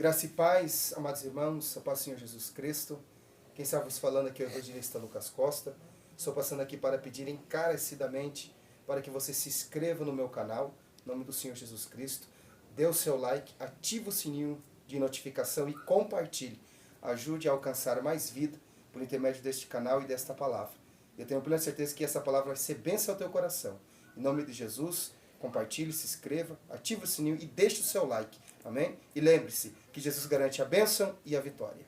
Graça e paz, amados irmãos, a paz do Senhor Jesus Cristo. Quem está vos falando aqui é o evangelista Lucas Costa. Estou passando aqui para pedir encarecidamente para que você se inscreva no meu canal, em nome do Senhor Jesus Cristo. Dê o seu like, ative o sininho de notificação e compartilhe. Ajude a alcançar mais vida por intermédio deste canal e desta palavra. Eu tenho plena certeza que essa palavra vai ser bênção ao teu coração. Em nome de Jesus, compartilhe, se inscreva, ative o sininho e deixe o seu like. Amém? E lembre-se que Jesus garante a bênção e a vitória.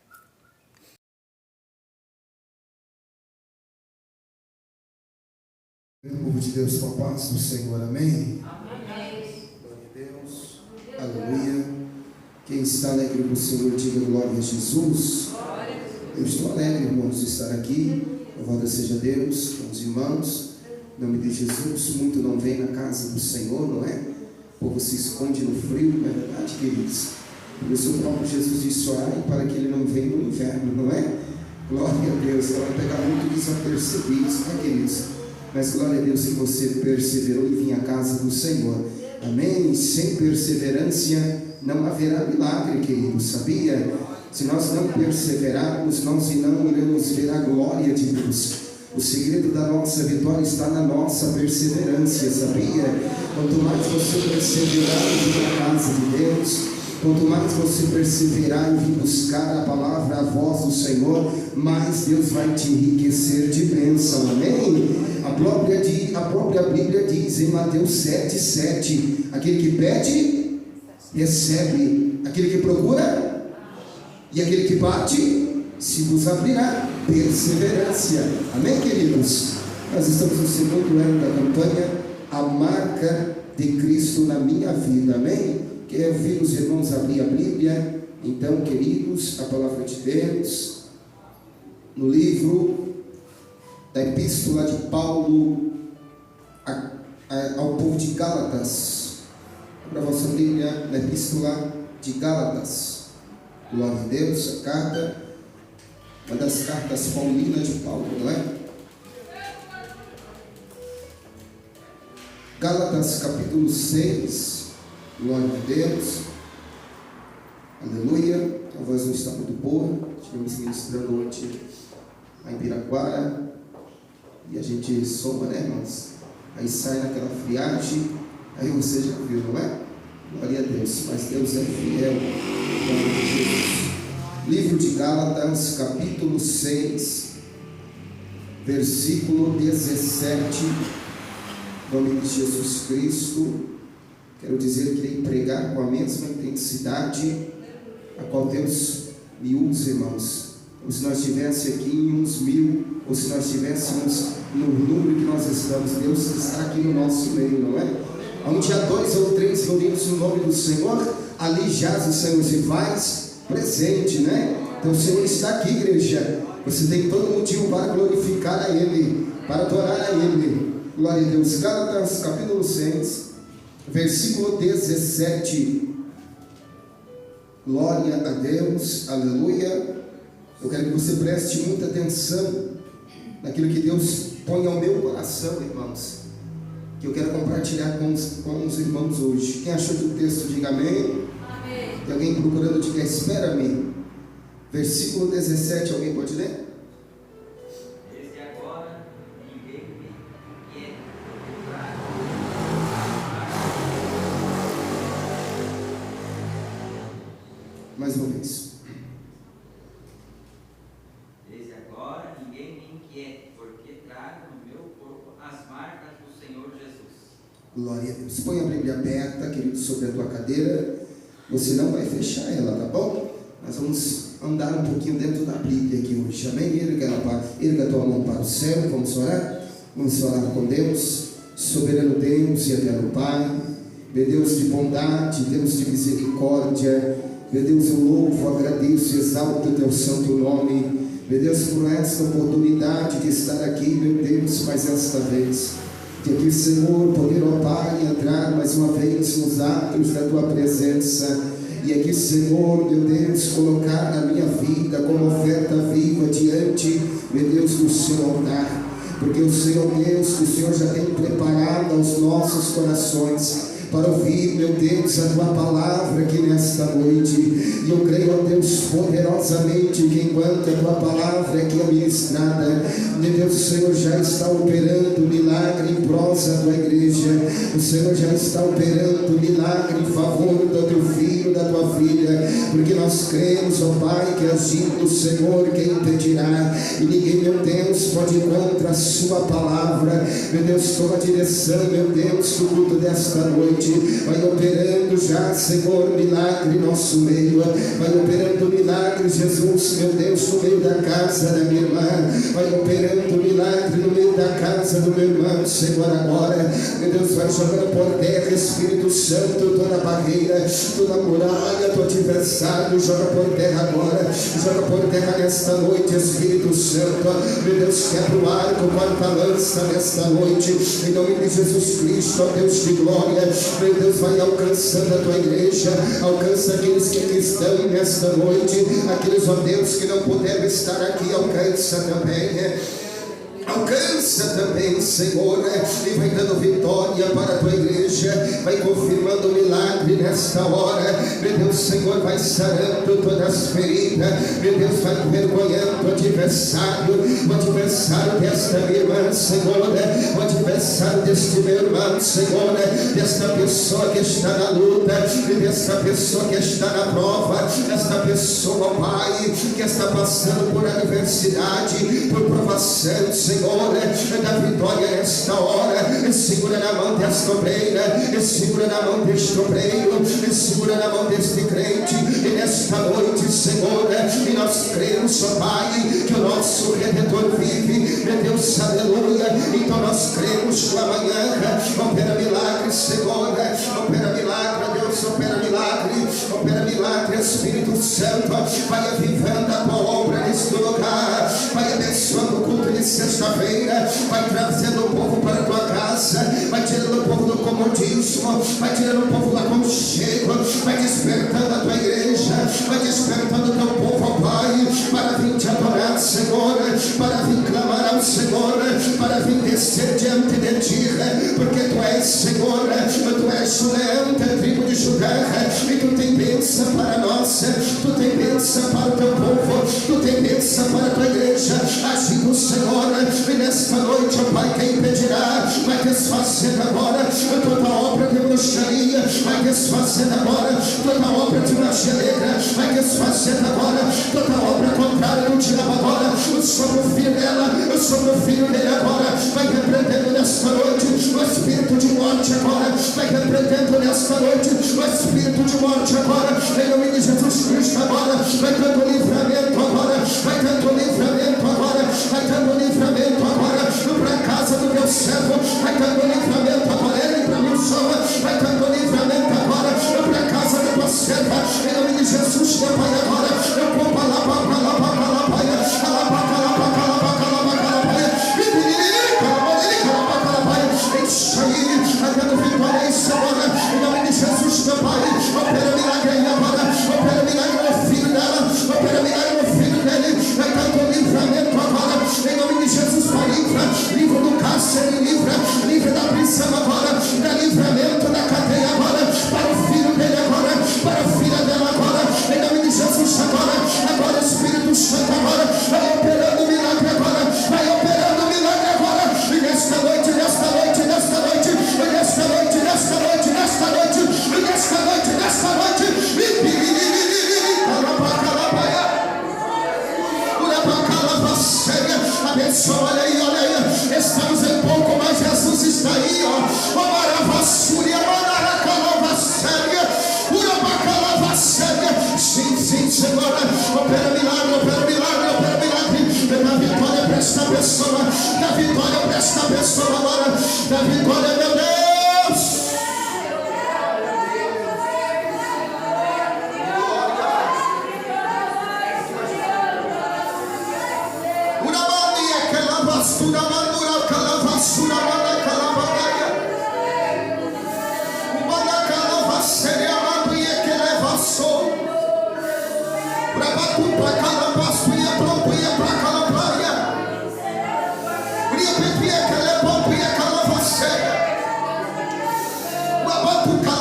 Povo de Deus, com a paz do Senhor, amém? Amém. Glória a Deus, aleluia. Quem está alegre com o Senhor, diga glória a Jesus. Eu estou alegre, irmãos, de estar aqui. Louvado seja Deus, com os irmãos. Em nome de Jesus, muito não vem na casa do Senhor, não é? O povo se esconde no frio, não é verdade, queridos? Por isso o próprio Jesus disse: orai para que ele não venha no inverno, não é? Glória a Deus, ela vai pegar muito desapercebidos, tá, queridos? Mas glória a Deus que você perseverou e vinha à casa do Senhor. Amém? Sem perseverança não haverá milagre, querido, sabia? Se nós não perseverarmos, nós não iremos ver a glória de Deus. O segredo da nossa vitória está na nossa perseverança, sabia? Quanto mais você perseverar em vir à casa de Deus, quanto mais você perseverar em vir buscar a palavra, a voz do Senhor, mais Deus vai te enriquecer de bênção, amém? A própria Bíblia diz em Mateus 7,7: aquele que pede, recebe; aquele que procura, e aquele que bate, se vos abrirá. Perseverança, amém, queridos? Nós estamos no segundo ano da campanha A Marca de Cristo na Minha Vida, amém? Quero ouvir os irmãos abrir a Bíblia. Então, queridos, a palavra de Deus no livro da Epístola de Paulo ao povo de Gálatas. Para a vossa Bíblia, na Epístola de Gálatas. Glória a Deus, a carta, uma das cartas paulinas de Paulo, não é? Gálatas capítulo 6, glória a Deus, aleluia. A voz não está muito boa, estivemos ministrando ontem em Piraquara, e a gente soma, né, irmãos? Aí sai naquela friagem, aí você já viu, não é? Glória a Deus, mas Deus é fiel, em nome de Jesus. Livro de Gálatas, capítulo 6, versículo 17, em nome de Jesus Cristo. Quero dizer que irei pregar com a mesma intensidade a qual Deus me usa, irmãos. Como se nós estivéssemos aqui em uns 1000, ou se nós estivéssemos no número que nós estamos. Deus está aqui no nosso meio, não é? Onde há 2 ou 3 reunidos no nome do Senhor, ali jaz o Senhor se faz presente, né? Então o Senhor está aqui, igreja. Você tem todo motivo para glorificar a Ele, para adorar a Ele. Glória a Deus. Gálatas capítulo 6, versículo 17. Glória a Deus, aleluia. Eu quero que você preste muita atenção naquilo que Deus põe ao meu coração, irmãos, que eu quero compartilhar com os irmãos hoje. Quem achou do texto, diga amém. Tem alguém procurando, diga espera-me. Versículo 17, alguém pode ler? Desde agora ninguém me inquieta, Mais uma vez. Desde agora ninguém me inquiete, porque trago no meu corpo as marcas do Senhor Jesus. Glória a Deus. Põe a Bíblia aberta, querido, sobre a tua cadeira. Você não vai fechar ela, tá bom? Nós vamos andar um pouquinho dentro da Bíblia aqui hoje, amém? Erga a tua mão para o céu, vamos orar? Vamos orar com Deus, soberano Deus e eterno Pai, meu Deus de bondade, Deus de misericórdia, meu Deus, eu louvo, agradeço e exalto o teu santo nome, meu Deus, por esta oportunidade de estar aqui, meu Deus, mais esta vez. Que aqui, Senhor, poder, ó Pai, entrar mais uma vez nos atos da Tua presença. E aqui, Senhor, meu Deus, colocar na minha vida como oferta viva diante, meu Deus, do Seu altar. Porque o Senhor Deus, que o Senhor já tem preparado aos nossos corações para ouvir, meu Deus, a tua palavra aqui nesta noite. E eu creio, ó Deus, poderosamente que enquanto a tua palavra aqui é ministrada, meu Deus, o Senhor já está operando milagre em prós da tua igreja. O Senhor já está operando milagre em favor do teu filho, da tua filha, porque nós cremos, ó Pai, que agindo o Senhor, quem impedirá? E ninguém, meu Deus, pode ir contra a sua palavra. Meu Deus, toma a direção, meu Deus, do culto desta noite. Vai operando já, Senhor, milagre em nosso meio. Vai operando milagre, Jesus, meu Deus, no meio da casa da minha irmã. Vai operando milagre no meio da casa do meu irmão, Senhor, agora. Meu Deus, vai jogando por terra, Espírito Santo, toda barreira, toda muralha do adversário, joga por terra agora. Joga por terra nesta noite, Espírito Santo. Meu Deus, quebra o arco, corta a lança nesta noite. Em nome de Jesus Cristo, ó Deus de glória. Meu Deus, vai alcançando a tua igreja. Alcança aqueles que aqui estão nesta noite. Aqueles, ó Deus, que não puderam estar aqui, alcança também. Alcança também, Senhor, e vai dando vitória para a tua igreja, vai confirmando o milagre nesta hora. Meu Deus, Senhor, vai sarando todas as feridas. Meu Deus, vai envergonhando o adversário desta minha irmã, Senhor, o adversário deste meu irmão, Senhor, desta pessoa que está na luta, desta pessoa que está na prova, desta pessoa, Pai, que está passando por adversidade, por provação, Senhor, da vitória nesta hora. Segura na mão desta obreira, segura na mão deste obreiro, segura na mão deste crente. E nesta noite, Senhor, e nós cremos, ó Pai, que o nosso Redentor vive. Meu Deus, aleluia. Então nós cremos que amanhã opera milagre, Senhor, opera milagre, Deus, opera milagre, opera milagre. Espírito Santo, vai avivando a tua obra neste lugar, vai abençoando o culto de sexta-feira, vai trazendo o povo para a tua casa, vai tirando o povo do comodismo, vai tirando o povo do aconchego, vai despertando a tua igreja, vai despertando o teu povo, ó Pai, para vir te adorar, Senhor, para vir clamar ao Senhor, para vir descer diante de ti, porque tu és, Senhor, tu és o leão da tribo de Judá, e tu tem bênção para nós, tu tem bênção para o teu povo, tu tem bênção para a tua igreja. Agindo, Senhor, e nesta noite, ó Pai, quem impedirá? Vai desfazendo agora toda obra de bruxaria, vai desfazendo agora toda obra de magia negra, vai desfazendo agora toda obra contrária do diabo agora, sobre o filho dela, sobre o filho dele agora, vai repreendendo nesta noite o espírito de morte agora, vai repreendendo nesta noite o espírito de morte agora, em nome de Jesus Cristo agora, vai dando livramento agora, vai dando livramento agora, vai dando livramento agora para a casa do meu servo, vai dando livramento agora, ele para mim soma, vai dando livramento agora para a casa da tua serva, em nome de Jesus, meu Pai, agora eu vou para lá, isso aí, vai dando vitória, isso agora, em nome de Jesus, meu Pai, opera milagre aí agora, opera milagre no filho dela, opera milagre no filho dele, vai dando livramento agora, em nome de Jesus, Pai, livra do cárcere, livra da prisão agora, dá livramento da cadeia agora, para o filho dele agora, para a filha dela agora, em nome de Jesus agora Espírito Santo agora, vai operando milagre agora, vai operando milagre agora, e nesta noite, nesta noite, nesta noite, nesta noite, nesta noite, nesta noite, nesta noite, nesta noite, abençoa, olha aí, estamos em pouco, mas Jesus está aí, ó, Maravassúria, Maracalavassúria, Urabacalavassúria, sim, Senhor, opera milagre, opera milagre, opera milagre, dá vitória para esta pessoa, dá vitória para esta pessoa agora, dá vitória, meu Deus. Para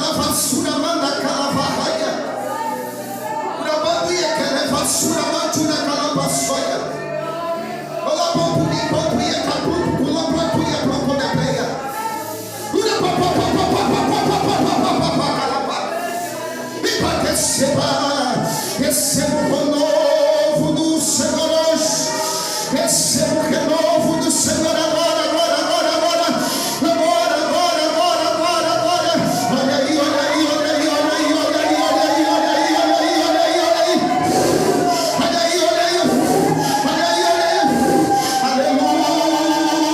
Receba o renovo do Senhor hoje. Receba o renovo do Senhor agora. Olha aí.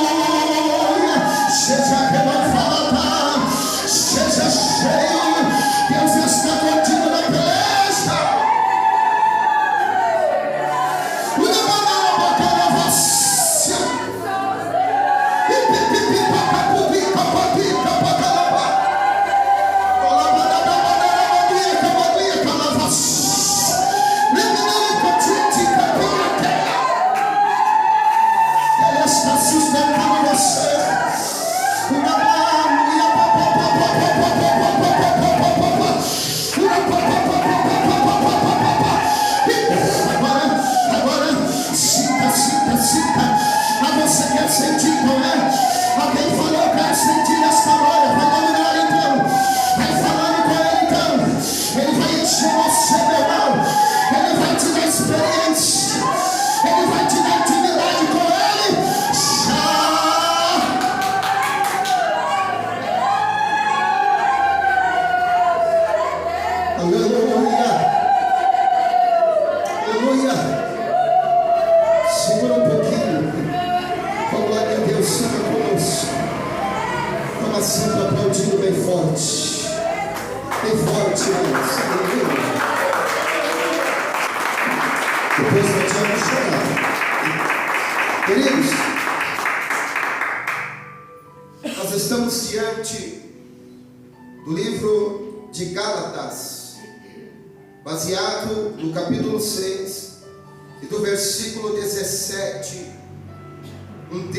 Aleluia. Seja renovada, seja cheio. Deus está contigo na peleja. Ele está sustentando você. Agora, sinta. Mas você quer sentir, não é? Alguém falou, eu quero sentir esta glória. Vai dominar então. Vai falando com ele então. Ele vai encher você, meu irmão. Ele vai te dar experiência. Ele vai te dar intimidade com ele. Aleluia. Segura um pouquinho. Glória a Deus, fica conosco. Toma sempre aplaudindo bem forte. Bem forte, irmãos. Aleluia. Depois não adianta chorar. Queridos, nós estamos diante do livro de Gálatas, baseado no capítulo 6 e do versículo 17, um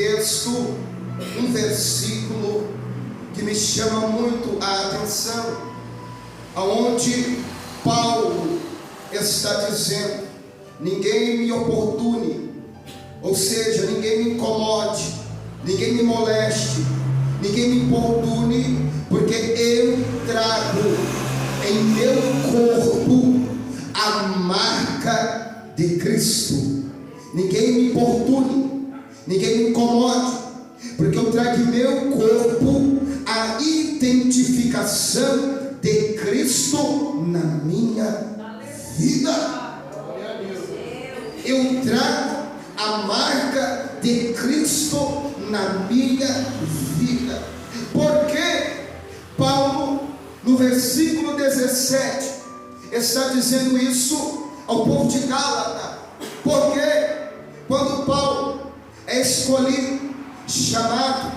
versículo que me chama muito a atenção, aonde Paulo está dizendo: ninguém me oportune, ou seja, ninguém me incomode, ninguém me moleste, ninguém me importune, porque eu trago em meu corpo a marca de Cristo. Ninguém me importune, ninguém me incomode, porque eu trago em meu corpo a identificação de Cristo na minha vida. Eu trago a marca de Cristo na minha vida. Porque Paulo, no versículo 17, está dizendo isso ao povo de Gálatas? Porque quando Paulo é escolhido, chamado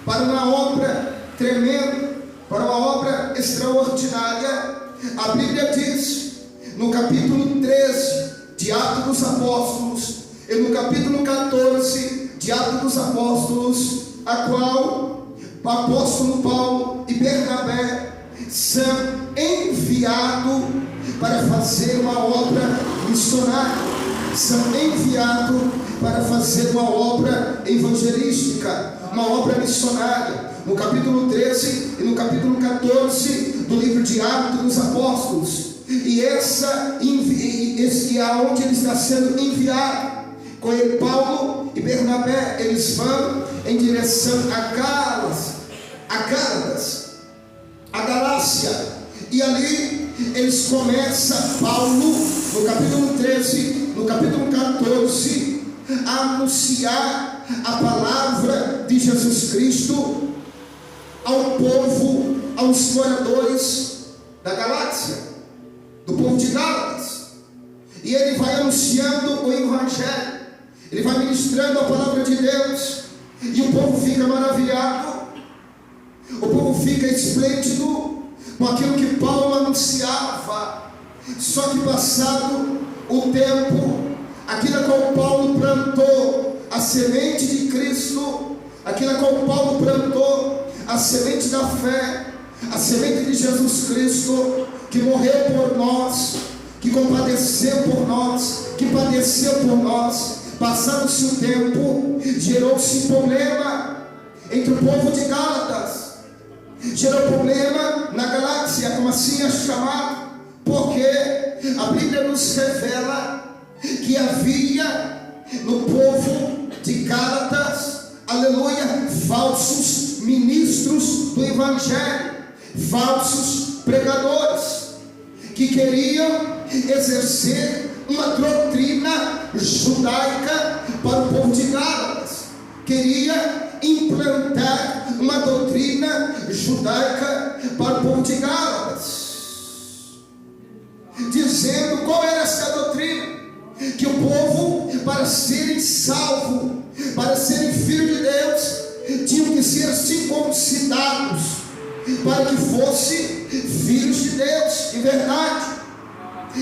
para uma obra tremenda, para uma obra extraordinária, a Bíblia diz no capítulo 13 de Atos dos Apóstolos e no capítulo 14 de Atos dos Apóstolos, a qual o apóstolo Paulo e Bernabé são enviados para fazer uma obra missionária, são enviados para fazer uma obra evangelística, uma obra missionária, no capítulo 13 e no capítulo 14 do livro de Atos dos Apóstolos. E esse é onde ele está sendo enviado. Com ele, Paulo e Bernabé, eles vão em direção a Galácia, e ali eles começam, Paulo, no capítulo 13, no capítulo 14, a anunciar a palavra de Jesus Cristo ao povo, aos moradores da Galácia, do povo de Gálatas. E ele vai anunciando o evangelho, ele vai ministrando a palavra de Deus, e o povo fica maravilhado, o povo fica esplêndido com aquilo que Paulo anunciava. Só que passado o tempo, aquilo com o Paulo plantou a semente de Cristo, aquilo com o Paulo plantou a semente da fé, a semente de Jesus Cristo, que morreu por nós, que compadeceu por nós, que padeceu por nós. Passado-se o tempo, gerou-se problema entre o povo de Gálatas, gerou problema na galáxia, como assim é chamado, porque a Bíblia nos revela que havia no povo de Gálatas, aleluia, falsos ministros do Evangelho, falsos pregadores, que queriam exercer uma doutrina judaica para o povo de Gálatas, queria implantar uma doutrina judaica para o povo de Gálatas, dizendo qual era essa doutrina: que o povo, para serem salvos, para serem filhos de Deus, tinham que ser circuncidados, para que fossem filhos de Deus, em verdade.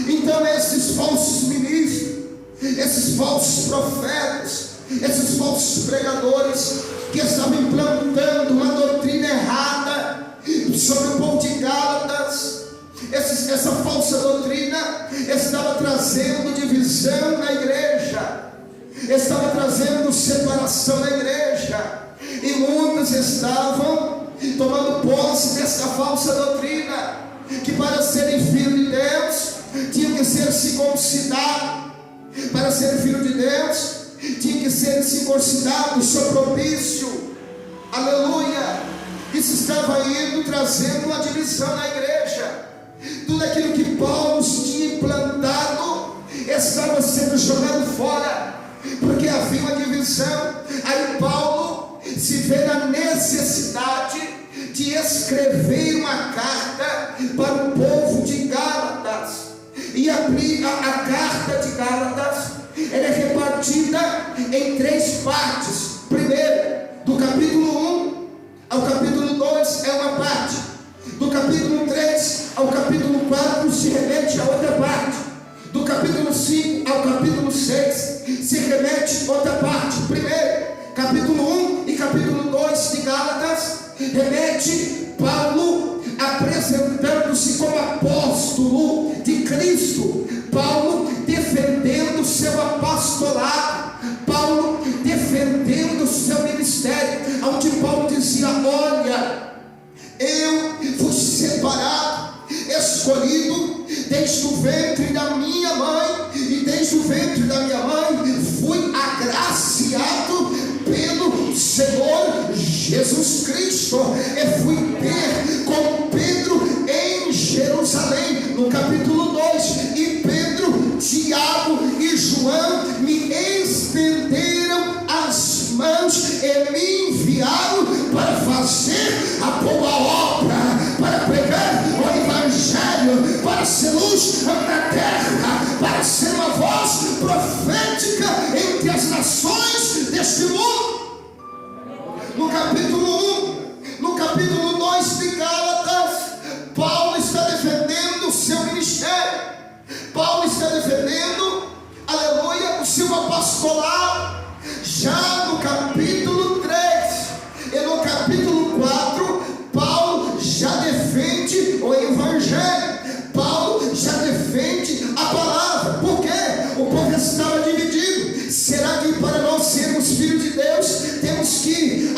Então esses falsos ministros, esses falsos profetas, esses falsos pregadores, que estavam implantando uma doutrina errada sobre o povo de Gálatas, essa falsa doutrina estava trazendo divisão na igreja, estava trazendo separação na igreja, e muitos estavam tomando posse dessa falsa doutrina, que para serem filhos de Deus tinham que ser circuncidados, para ser filho de Deus tinha que ser circuncidado, seu propício, aleluia. Isso estava indo trazendo uma divisão na igreja. Tudo aquilo que Paulo tinha implantado estava sendo jogado fora, porque havia uma divisão. Aí Paulo se vê na necessidade de escrever uma carta para o povo de Gálatas, e a carta de Gálatas, ela é repartida em 3 partes. Primeiro, do capítulo 1 ao capítulo 2 é uma parte, do capítulo 3 ao capítulo 4 se remete a outra parte, do capítulo 5 ao capítulo 6 se remete a outra parte. Primeiro, capítulo 1 e capítulo 2 de Gálatas remete Paulo apresentando-se como apóstolo de Cristo, Paulo defendendo o seu apostolado, Paulo defendendo o seu ministério, onde Paulo dizia: olha, eu fui separado, escolhido desde o ventre da minha mãe, e desde o ventre da minha mãe fui agraciado pelo Senhor Jesus Cristo, e fui ter com Pedro em Jerusalém, no capítulo 2, e Pedro, Tiago e João me estenderam as mãos e me enviaram para fazer a boa obra, para pregar o Evangelho, para ser luz na terra, para ser uma voz profética entre as nações deste mundo. No capítulo 1, no capítulo 2 de Gálatas, Paulo está defendendo o seu ministério, Paulo está defendendo, aleluia, o seu apostolado. Já no capítulo 3 e no capítulo 4, Paulo já defende o Evangelho, Paulo já defende a palavra. Por quê? O povo estava dividido. Será que para nós sermos filhos de Deus temos que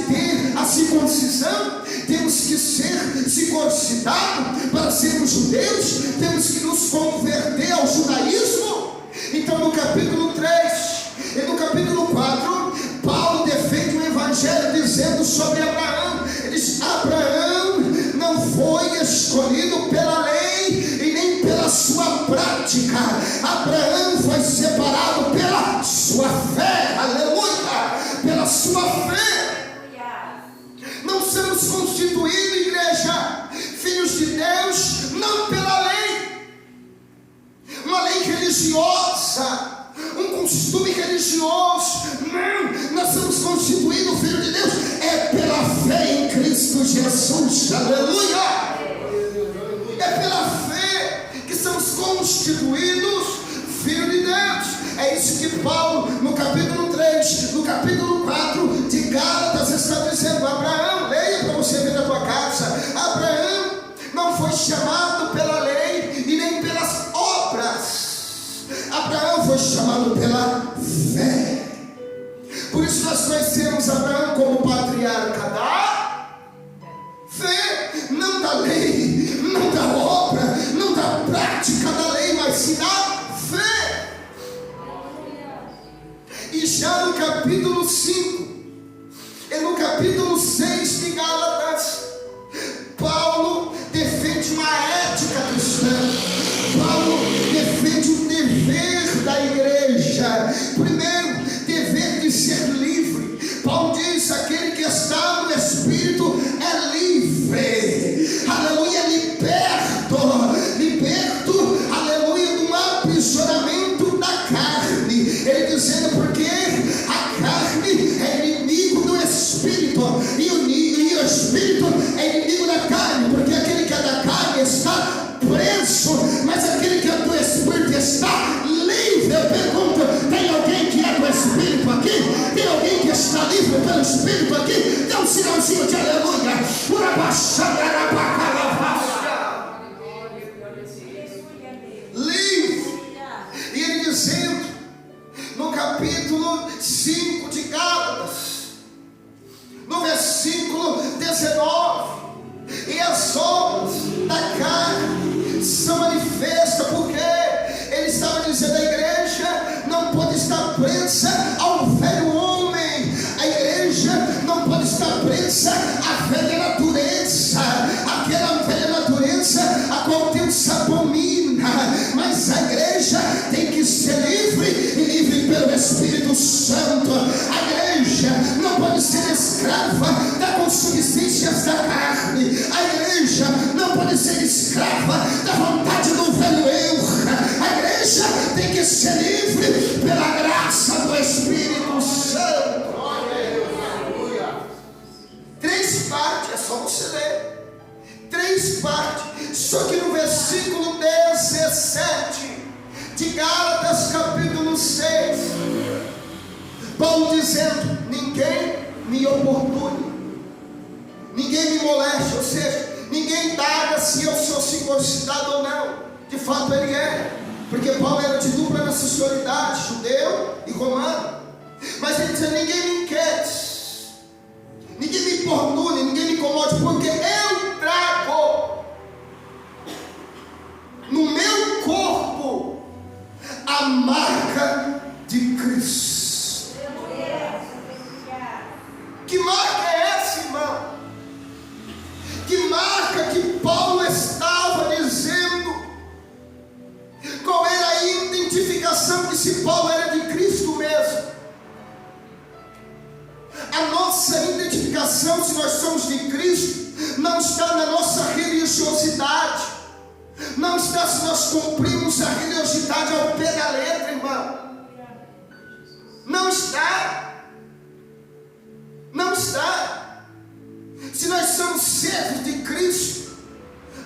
ter a circuncisão? Temos que ser circuncidados para sermos judeus? Temos que nos converter ao judaísmo? Então no capítulo 3 e no capítulo 4, Paulo defende o Evangelho dizendo sobre Abraão. Ele diz: Abraão não foi escolhido pela lei e nem pela sua prática, Abraão foi separado pela sua fé, aleluia, pela sua fé. Não somos constituídos, igreja, filhos de Deus, não pela lei, uma lei religiosa, um costume religioso. Não, nós somos constituídos filhos de Deus é pela fé em Cristo Jesus, aleluia. É pela fé que somos constituídos filhos de Deus. É isso que Paulo, no capítulo 3, no capítulo 4 de Gálatas, está dizendo. Abraão, leia para você ver na tua casa, Abraão não foi chamado pela lei e nem pelas foi chamado pela fé. Por isso nós conhecemos Abraão como patriarca da fé, não da lei, não da obra, não da prática da lei, mas sim da fé. E já no capítulo 5 e no capítulo 6 de Gálatas, Paulo defende uma ética cristã. Paulo defende o dever da igreja. Primeiro, dever de ser livre. Paulo diz: aquele que está no Espírito é livre. Aleluia, liberto, aleluia, do aprisionamento da carne. Ele dizendo, porque a carne é inimigo do Espírito, e o Espírito é inimigo da carne, porque aquele que é da carne está preso, mas aquele que é do Espírito está livre. Eu pergunto: tem alguém que é do Espírito aqui? Tem alguém que está livre pelo Espírito aqui? Dá um sinalzinho de aleluia. Livre. E ele dizendo no capítulo 5 de Gálatas, no versículo 19: e as obras da carne são manifestas, porque ele estava dizendo: a igreja não pode estar presa ao velho homem, a igreja não pode estar presa à velha natureza, aquela velha natureza a qual Deus se abomina, mas a igreja tem que ser livre, e livre pelo Espírito Santo. A igreja não pode ser escrava da concupiscências da carne, a igreja não pode ser escrava da vontade do velho eu. A igreja tem que ser livre pela graça do Espírito Santo. Três partes, é só você ler. Três partes. Só que no versículo 17 de Gálatas capítulo 6, Paulo dizendo: ninguém me oportune, ninguém me moleste, ou seja, ninguém indaga se eu sou circuncidado ou não. De fato ele é, porque Paulo era de dupla nacionalidade, judeu e romano. Mas ele diz: ninguém me inquiete, ninguém me importune, ninguém me incomode, porque eu trago no meu corpo a marca de Cristo. Que marca é essa, irmão? Que marca que Paulo estava dizendo? Qual era a identificação que se Paulo era de Cristo mesmo? A nossa identificação, se nós somos de Cristo, não está na nossa religiosidade, não está se nós cumprimos a religiosidade ao pé da letra, irmão. Não está. Não está. Se nós somos servos de Cristo,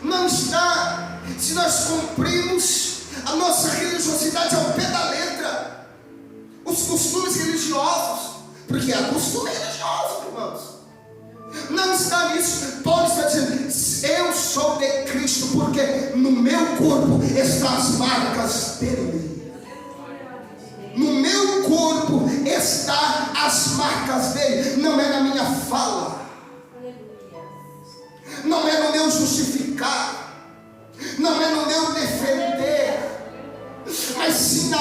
não está. Se nós cumprimos a nossa religiosidade ao pé da letra, os costumes religiosos, porque há costume religioso, irmãos, não está nisso. Paulo está dizendo: eu sou de Cristo, porque no meu corpo estão as marcas dele. No meu corpo estão as marcas dele. Não é na minha fala, não é no meu justificar, não é no meu defender, mas sim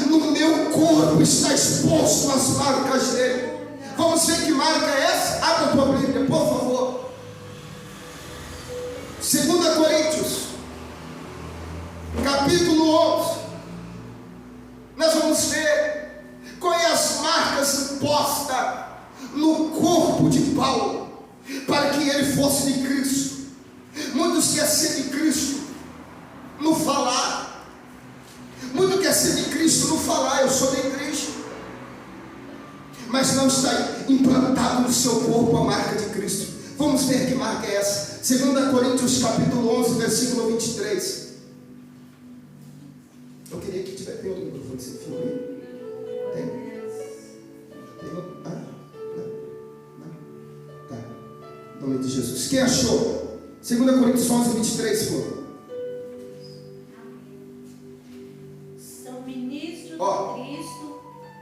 no meu corpo está exposto as marcas dele. Vamos ver que marca é essa? Abra a tua Bíblia, por favor. 2 Coríntios capítulo 11. Nós vamos ver quais as marcas impostas no corpo de Paulo para que ele fosse de Cristo. Muitos querem ser de Cristo no falar, muitos querem ser de Cristo no falar, eu sou de Cristo, mas não está implantado no seu corpo a marca de Cristo. Vamos ver que marca é essa. 2 Coríntios capítulo 11, versículo 23. Eu queria que tivesse. Tem outro microfone sem fio aí? Tem? Tem outro? Ah, não. Tá. Em nome de Jesus. Quem achou? 2 Coríntios 11, 23, por favor. São ministro Ó. de Cristo,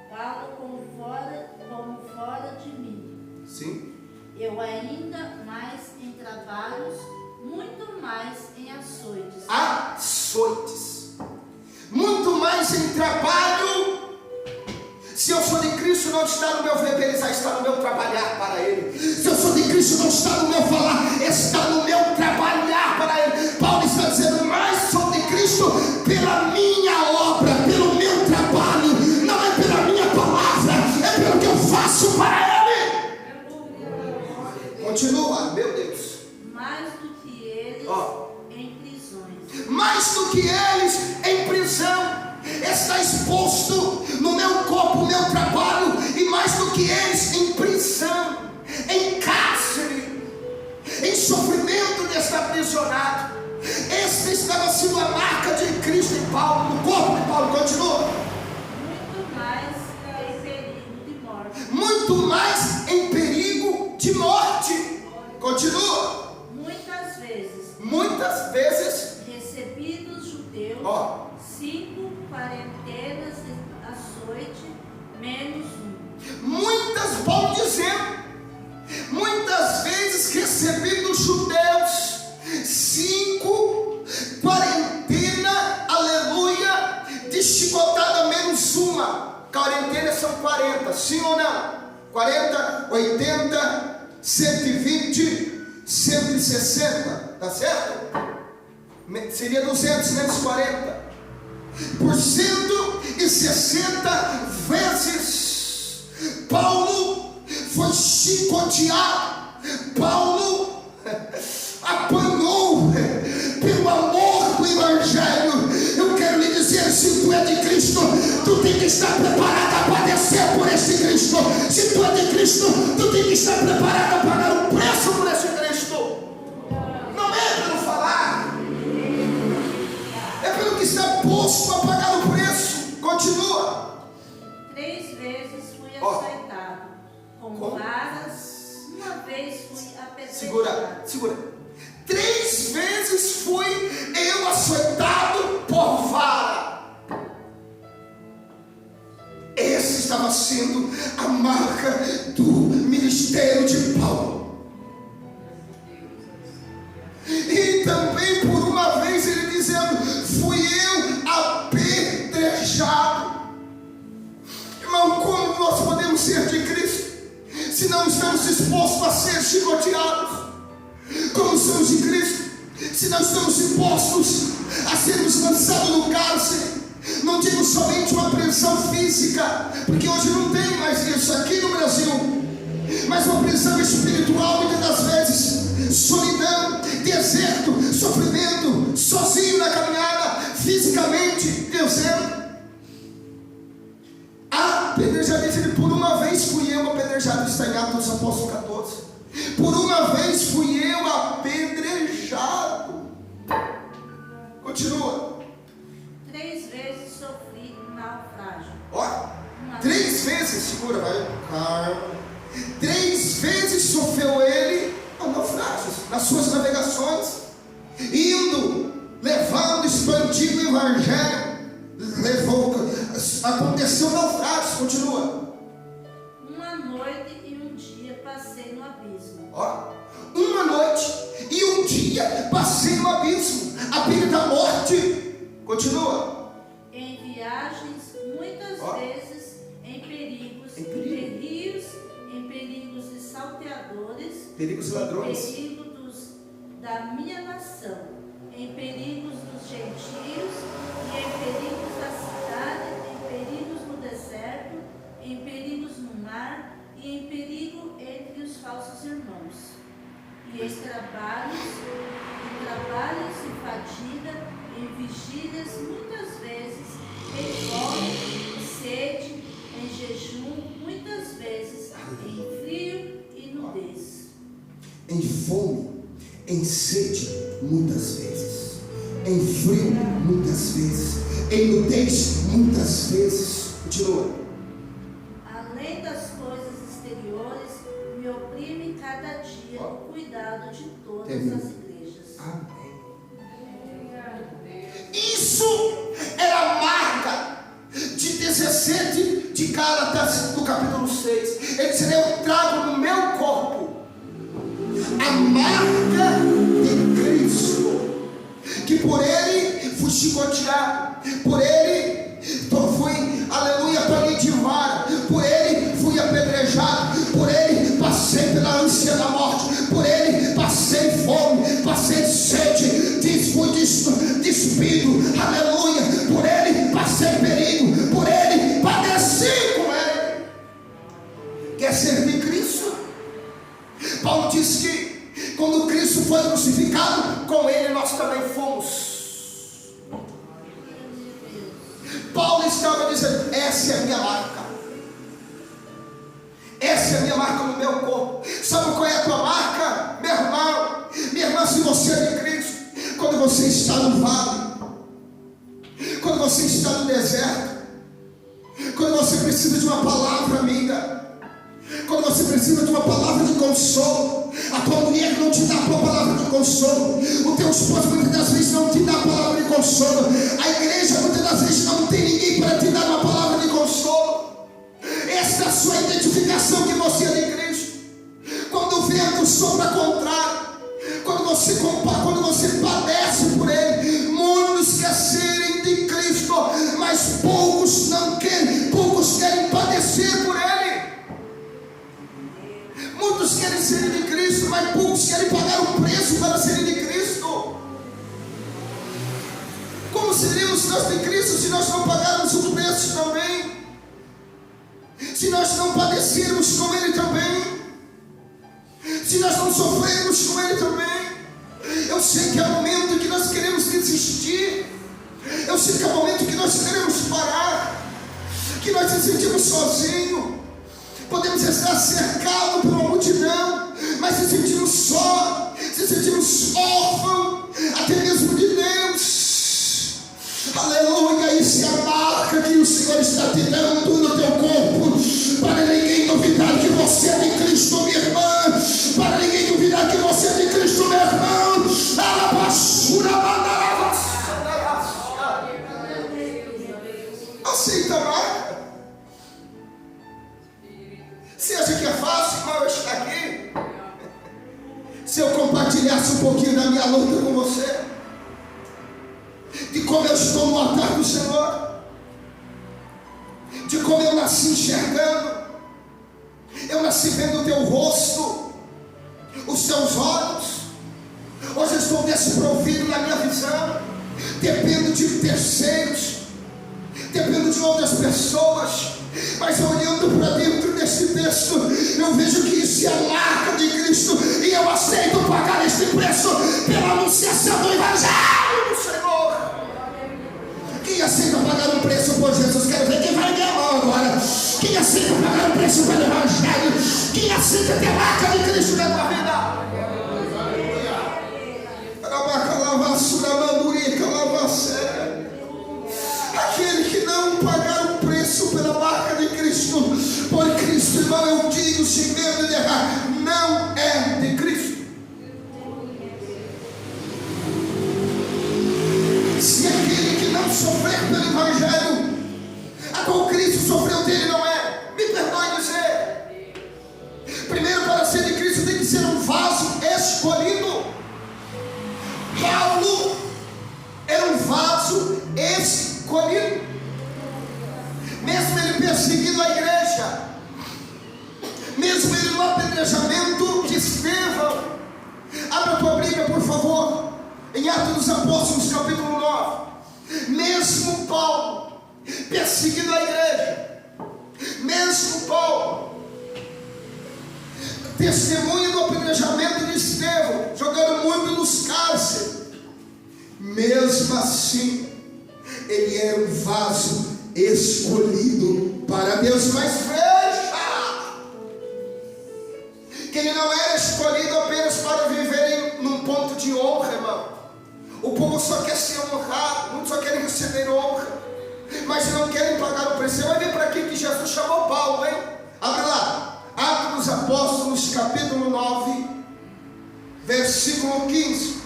falo como fora de mim. Sim. Eu ainda mais em trabalhos, muito mais em açoites. Açoites. Muito mais em trabalho. Se eu sou de Cristo, não está no meu realizar, está no meu trabalhar para Ele. Se eu sou de Cristo, não está no meu falar, está no meu trabalhar para Ele. Paulo está dizendo, mais sou de Cristo pela minha obra, pelo meu trabalho. Não é pela minha palavra, é pelo que eu faço para Ele. Continua, meu Deus. Mais do que eles Ó. em prisões. Mais do que eles em prisão. Está exposto no meu corpo, no meu trabalho, e mais do que eles em prisão, em cárcere, em sofrimento de estar aprisionado. Esta estava sendo a marca de Cristo em Paulo, no corpo de Paulo. Continua. Muito mais em perigo de morte. Muito mais em perigo de morte. Continua. Muitas vezes Recebi dos judeus ó, 5 quarentenas de açoite, menos um. Paulo dizendo, muitas vezes recebi dos judeus 5 quarentena, aleluia, de chicotada menos uma. Quarentena são 40, sim ou não? 40, 80, 120, 160, tá certo? Seria 200 menos 40. Por 160 vezes Paulo foi chicoteado. Paulo apanhou pelo amor do Evangelho. Eu quero lhe dizer, se tu é de Cristo, tu tem que estar preparado a padecer por esse Cristo. Se tu é de Cristo, tu tem que estar preparado a pagar o preço por esse Cristo. Não é pelo falar, é pelo que está posto a pagar o preço. Continua. 3 vezes fui açoitado com varas, uma vez fui apedrejado. Segura. 3 vezes fui eu açoitado por vara. Essa estava sendo a marca do ministério de Paulo. E também por uma vez ele dizendo, fui eu apedrejado. Irmão, como nós podemos ser de Cristo se não estamos dispostos a ser chicoteados? Como somos de Cristo se não estamos dispostos a sermos lançados no cárcere? Não digo somente uma prisão física, porque hoje não tem mais isso aqui no Brasil, mas uma prisão espiritual, muitas das vezes solidão, deserto, sofrimento, sozinho na caminhada, fisicamente deserto. Apedrejado, por uma vez fui eu apedrejado, está em Atos dos Apóstolos 14. Por uma vez fui eu apedrejado. Continua. 3 vezes sofri naufrágio. Ó, 3 vezes, segura, vai, calma. 3 vezes sofreu ele naufrágios nas suas navegações, indo, levando, expandindo o Evangelho. Aconteceu naufrágios. Continua. Uma noite e um dia passei no abismo. Ó, uma noite e um dia passei no abismo, à beira da morte. Continua. Em viagens, muitas vezes em perigos, Em perigo. de rios, em perigos de salteadores, Perigos e ladrões. em perigo da minha nação, em perigos dos gentios, e em perigos da cidade, em perigos no deserto, em perigos no mar, e em perigo entre os falsos irmãos. E em trabalhos e fadiga, em vigílias, muitas vezes, em fome e sede, em jejum, muitas vezes, em frio e nudez. Em fome, em sede, muitas vezes, em frio, muitas vezes, em nudez, muitas vezes. Continua. Além das coisas exteriores, me oprime cada dia o cuidado de todas Termina. as igrejas. Amém. Isso é a marca Gálatas, no capítulo 6, ele diz: eu trago no meu corpo a marca de Cristo, que por ele fui chicoteado, por ele fui, aleluia, palito de vara, por ele fui apedrejado, por ele passei pela ânsia da morte, por ele passei fome, passei sede, fui despido, aleluia, por ele passei perigo, por ele padeci com ele. Quer servir Cristo? Paulo diz que quando Cristo foi crucificado, com ele nós também fomos. Paulo estava dizendo: essa é a minha marca, essa é a minha marca no meu corpo. Sabe qual é a tua marca, meu irmão, minha irmã? Se você é de Cristo, quando você está no vale, quando você está no deserto, quando você precisa de uma palavra amiga, quando você precisa de uma palavra de consolo, a tua mulher não te dá a tua palavra de consolo, o teu esposo muitas das vezes não te dá a palavra de consolo, a igreja muitas das vezes não tem ninguém para te dar uma palavra de consolo. Essa é a sua identificação, que você é de Cristo. Quando o vento sopra contrário, quando você padece por ele, muitos querem serem de Cristo, mas poucos não querem, poucos querem padecer por ele. Muitos querem ser de Cristo, mas poucos querem pagar o preço para serem de Cristo. Como seríamos nós de Cristo se nós não pagarmos o preço também? Se nós não padecermos com ele também? Se nós não sofrermos com ele também? Eu sei que é momento que nós queremos desistir, eu sei que é momento que nós queremos parar, que nós nos sentimos sozinhos. Podemos estar cercados por uma multidão, mas se sentimos só, se sentimos órfãos, até mesmo de Deus. Aleluia, isso é a marca que o Senhor está te dando no teu corpo, para ninguém duvidar que você é de Cristo, minha irmã, para ninguém duvidar que você é de Cristo, meu irmão. Aceita a marca. Você acha que é fácil, irmão, eu estar aqui? Se eu compartilhasse um pouquinho da minha luta com você, de como eu estou no altar do Senhor, de como eu nasci enxergando, eu nasci vendo o teu rosto, os teus olhos. Hoje eu estou desprovido da minha visão, dependo de terceiros, dependo de outras pessoas, mas olhando para dentro desse texto, eu vejo que isso é a marca de Cristo, e eu aceito pagar este preço pela anunciação do Evangelho do Senhor. Quem aceita pagar um preço por Jesus? Quero ver quem vai ganhar a mão agora. Quem aceita pagar um preço pelo Evangelho? Quem aceita ter a marca de Cristo na tua vida? Aquele que não pagar o preço pela marca de Cristo, por Cristo, irmão, eu digo sem medo de errar, não é de Cristo. Se aquele que não sofrer pelo Evangelho, a qual Cristo sofreu dele, não é, me perdoe dizer, primeiro, para ser de Cristo tem que ser um vaso escolhido. Paulo era um vaso escolhido, mesmo ele perseguindo a igreja, mesmo ele no apedrejamento de Estevão. Abra a tua Bíblia, por favor, em Atos dos Apóstolos, capítulo 9. Mesmo Paulo perseguindo a igreja, mesmo Paulo testemunha do apedrejamento de Estevão, jogando muito nos cárceres, mesmo assim ele era um vaso escolhido para Deus. Mas veja que ele não era escolhido apenas para viver num ponto de honra, irmão. O povo só quer ser honrado, muitos só querem receber honra, mas não querem pagar o preço. Você vai ver para quem que Jesus chamou Paulo, hein? Abre lá, Atos dos Apóstolos, capítulo 9, versículo 15.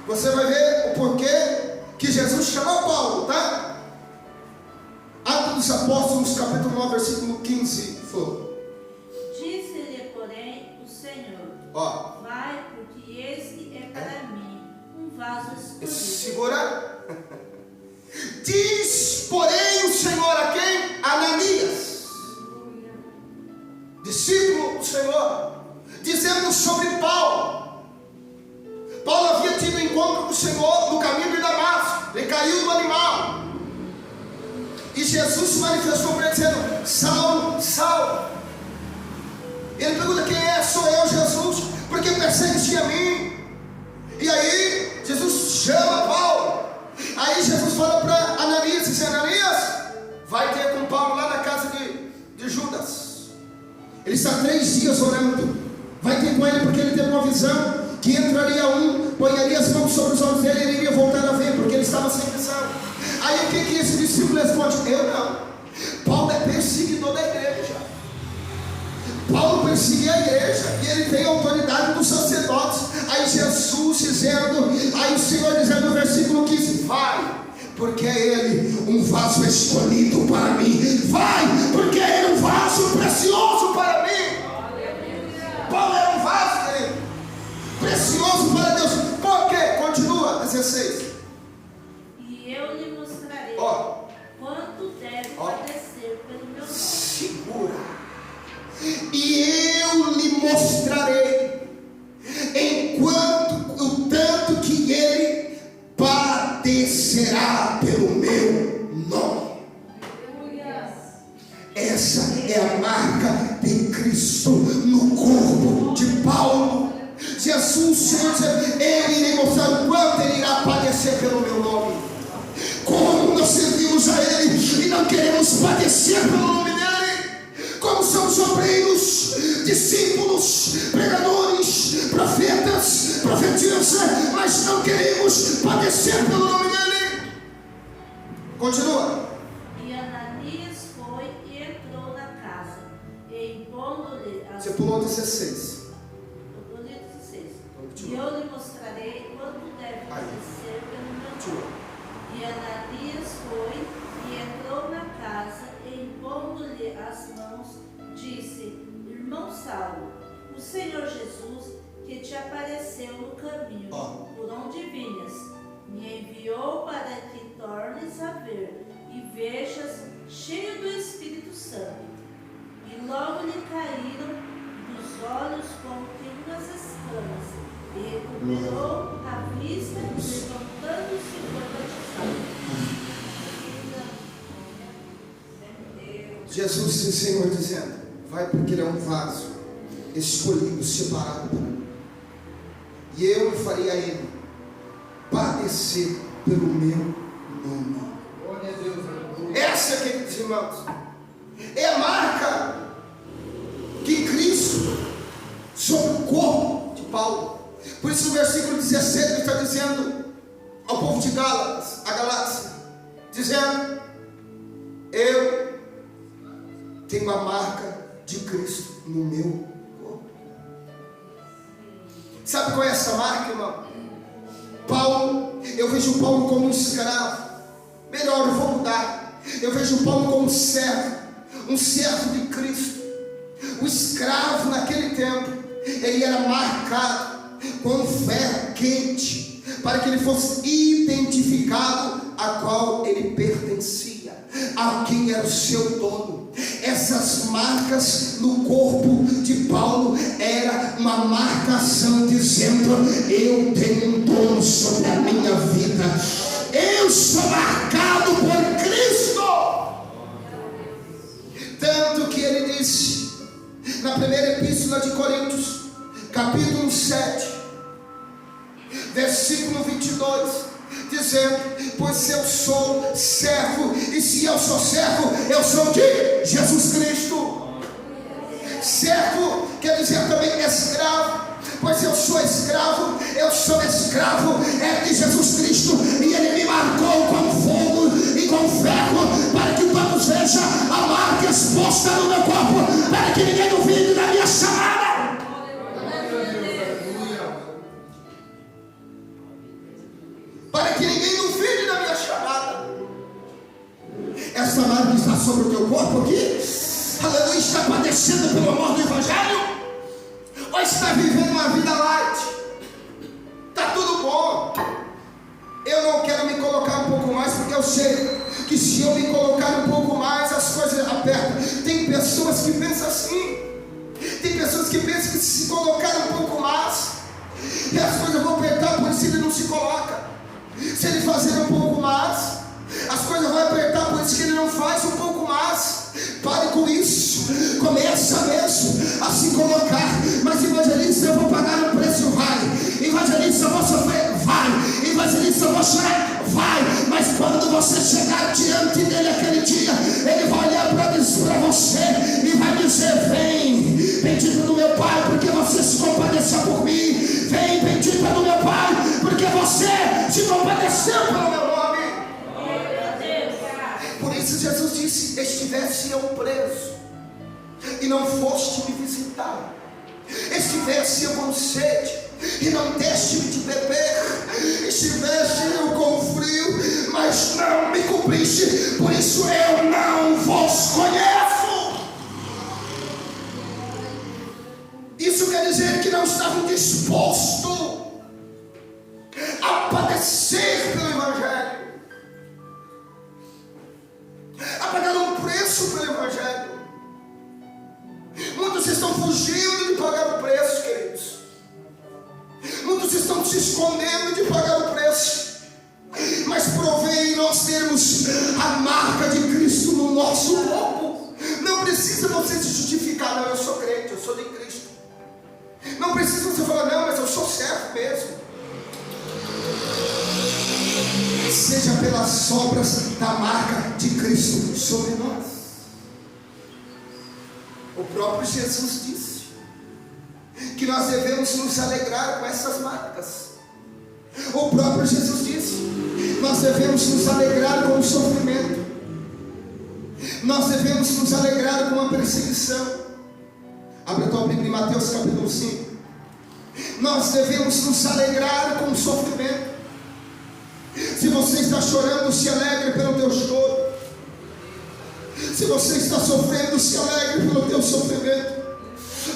Você vai ver o porquê que Jesus chamou Paulo, tá? Atos dos Apóstolos, capítulo 9, versículo 15, Flor. Disse-lhe, porém, o Senhor: Ó, vai, porque este é para mim um vaso escolhido. segura. Diz, porém, o Senhor a quem? Ananias, discípulo do Senhor, dizendo sobre Paulo. Paulo havia tido encontro com o Senhor no caminho de Damasco. Ele caiu do animal. E Jesus se manifestou para ele dizendo: Saulo, Saulo. Ele pergunta: quem é? Sou eu, Jesus. Por que persegues a mim? E aí Jesus chama Paulo. Aí Jesus fala para Ananias, diz: Ananias, vai ter com Paulo lá na casa de Judas. Ele está 3 dias orando. Vai ter com ele porque ele teve uma visão que entraria ponharia as mãos sobre os olhos dele e ele iria voltar a ver, porque ele estava sem visão. Aí o que esse discípulo responde? Eu não. Paulo é perseguidor da igreja. Paulo perseguia a igreja e ele tem a autoridade dos sacerdotes. Aí Jesus dizendo, aí o Senhor dizendo no versículo 15: vai, porque é ele um vaso escolhido para mim. Vai, porque é ele um vaso precioso para mim. Paulo era um vaso, querido, precioso para Deus. Por quê? Continua, 16. E eu lhe mostrarei quanto deve padecer pelo meu nome. Segura. E eu lhe mostrarei o tanto que ele padecerá pelo meu nome. Essa é a marca de Cristo no corpo de Paulo. Jesus, Senhor, ele lhe mostrar o quanto ele irá padecer pelo meu nome. Como nós servimos a ele e não queremos padecer pelo nome dele. Como somos obreiros, discípulos, pregadores, profetas, profetizas, mas não queremos padecer pelo nome dele. Continua. E Ananias foi e entrou na casa, e impondo-lhe as... Você pulou 16. Eu li 16. E eu lhe mostrarei quanto deve padecer pelo meu nome. E Ananias foi e entrou na casa, e impondo-lhe as mãos, disse: irmão Saulo, o Senhor Jesus, que te apareceu no caminho, por onde vinhas, me enviou para que tornes a ver e vejas, cheio do Espírito Santo. E logo lhe caíram dos olhos como que umas escamas, e recuperou a vista, levantando-se foi batizado. Jesus e o Senhor dizendo: vai, porque ele é um vaso escolhido, separado para mim. E eu farei a ele padecer pelo meu nome. Essa, queridos irmãos, é a marca que Cristo sobre o corpo de Paulo. Por isso no versículo 17 ele está dizendo ao povo de Gálatas, a Galácia, dizendo: eu tenho a marca de Cristo no meu corpo. Sabe qual é essa marca, irmão? Paulo, eu vejo Paulo como um escravo. Melhor, eu vou mudar. Eu vejo Paulo como um servo de Cristo. O escravo naquele tempo, ele era marcado com um ferro quente, para que ele fosse identificado a qual ele pertencia, a quem era o seu dono. Essas marcas no corpo de Paulo era uma marcação dizendo: eu tenho um dono sobre a minha vida, eu sou marcado por Cristo. Tanto que ele disse na primeira epístola de Coríntios, capítulo 7, versículo 22, dizendo: pois eu sou servo, e se eu sou servo, eu sou de Jesus Cristo. Servo quer dizer também escravo. Pois eu sou escravo é de Jesus Cristo, e ele me marcou com fogo e com ferro, para que todos vejam a marca exposta no meu corpo, para que ninguém duvide da minha chamada. Para que ninguém duvide da minha chamada. Essa marca está sobre o teu corpo aqui? Aleluia, está padecendo pelo amor do Evangelho? Ou está vivendo uma vida light? Está tudo bom. Eu não quero me colocar um pouco mais, porque eu sei que se eu me colocar um pouco mais, as coisas apertam. Tem pessoas que pensam assim. Tem pessoas que pensam que se colocar um pouco mais, e as coisas vão apertar, por isso ele não se coloca. Se ele fazer um pouco mais, as coisas vão apertar, por isso que ele não faz um pouco mais. Pare com isso. Começa mesmo a se colocar. Mas evangelista, eu vou pagar um preço, vai. Evangelista, eu vou sofrer, vai. Evangelista, eu vou chorar, vai. Mas quando você chegar diante dele aquele dia, ele vai olhar para você e vai dizer: vem, bendito do meu Pai, porque você se compadeceu por mim. Vem, bendita do meu Pai, porque você se compadeceu pelo meu nome. Por isso Jesus disse: estivesse eu preso e não foste me visitar, estivesse eu com sede e não deste-me de beber, estivesse eu com frio, mas não me cobriste, por isso eu não vos conheço. Isso quer dizer que não estavam dispostos a padecer pelo Evangelho, a pagar um preço pelo Evangelho. Muitos estão fugindo de pagar o preço, queridos. Muitos estão se escondendo de pagar o preço. Mas provém nós termos a marca de Cristo no nosso corpo. Não precisa você se justificar: não, eu sou crente, eu sou de Cristo. Não precisa você falar: não, mas eu sou servo mesmo. Seja pelas obras da marca de Cristo sobre nós. O próprio Jesus disse que nós devemos nos alegrar com essas marcas. O próprio Jesus disse: nós devemos nos alegrar com o sofrimento. Nós devemos nos alegrar com a perseguição. Abre a tua Bíblia em Mateus capítulo 5. Nós devemos nos alegrar com o sofrimento. Se você está chorando, se alegre pelo teu choro. Se você está sofrendo, se alegre pelo teu sofrimento.